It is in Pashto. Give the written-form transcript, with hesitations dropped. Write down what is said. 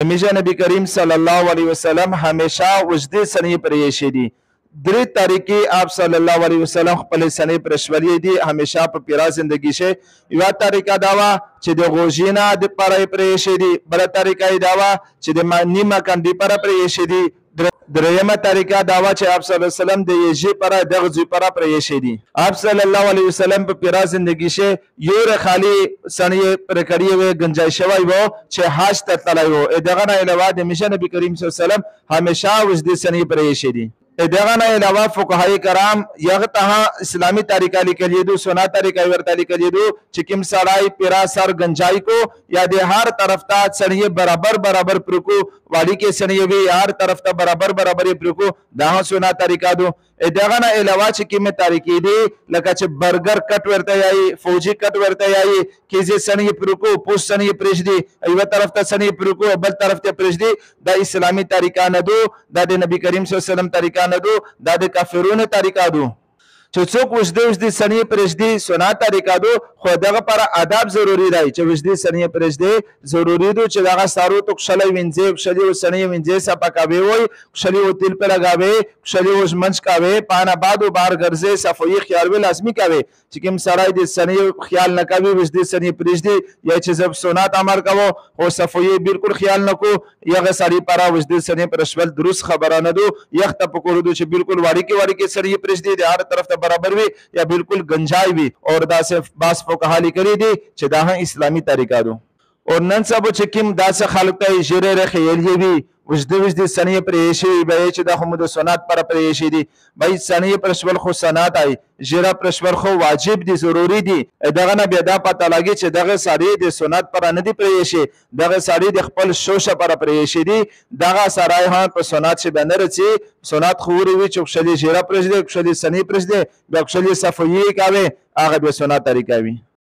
همیشه نبی کریم صلی الله علیه وسلم همیشه وجدی سنی پریشی دی درې طریقې آپ صلی الله علیه وسلم خپل سنې پرشولې دي همیشه په پیرا زندگی شه یو طریقه دا وا چې د غوژینا د پرې پریشي دي بل طریقه دا وا چې د نیمه کندې پر پریشي دي دریمه طریقه دا وا چې آپ صلی الله علیه وسلم د یجی پر دغه زی پر پریشي دي آپ صلی الله علیه وسلم په پیرا زندگی شه یو خالی سنې پر کړی و گنجای شوی وو چې حج ته تلای وو دغه نه علاوه د مشه نبی کریم صلی الله علیه وسلم همیشه وجدي سنې پریشي دي دغه نه علاوه فقهای کرام یغه ته اسلامی طریقہ لیکلی دو سنا طریقہ ورته لیکلی دو چې کوم سړی پیرا سر گنجای کو یا د هر طرف ته سړی برابر پرکو والی کې سړی وی هر طرف ته برابر پرکو دا سنا طریقہ دو دغه نه علاوه چې کوم طریقې دي لکه چې برګر کټ ورته یای فوجي کټ ورته یای کیږي سړی پرکو پوس سړی پرېش دی ایو طرف ته سړی پرکو بل طرف ته پرېش دی دا اسلامی طریقہ نه دو دا د نبی کریم صلی الله علیه وسلم طریقہ نه دو دا د کافرونو طریقہ دو چې څوک وجدي سنې پرېږدي سنا طریقه دو خو دغه پر آداب ضروری دی چې وجدي سنې پرېږدي ضروری دو چې دغه سارو تو کښلې وینځي کښلې سنې وینځي سپکاوي وي کښلې و تیل په لګاوي کښلې و منځ کاوي پانا بعدو بار ګرځي صفوي خیال وی لازمي کاوي چې کوم سړی د سنې خیال نه کوي وجدي سنې پرېږدي یا چې زب سنت امر کوو او صفوي بالکل خیال نه کو یغه سړی پر وجدي سنې پرشول درست خبره نه دو یخت پکور دو چې بالکل واړی کې سړی پرېږدي د هر طرف برابر وي یا بالکل گنجای وي اور دا سے باس فقها لیکلي دي چې دا اسلامی طریقہ دو اور نن سبا چې کوم دا سے خلق ته جره خیال وي وجدي سنې پرېشي به چې د حمد سنت پر پرېشي دي بای سنې پرشول خو سنت آی جره پرشول خو واجب دي ضروری دي دغه نه بیا دا پته لګي چې دغه سړی د سنت پر نه دي پرېشي دغه سړی د خپل شوشه پر پرېشي دي دغه سړی ها په سنت چې بنر چی سنت خوري وي چې شلی جره پرېږدي شلی سنې پرېږدي د شلی صفوی کاوي هغه به سنت طریقه وي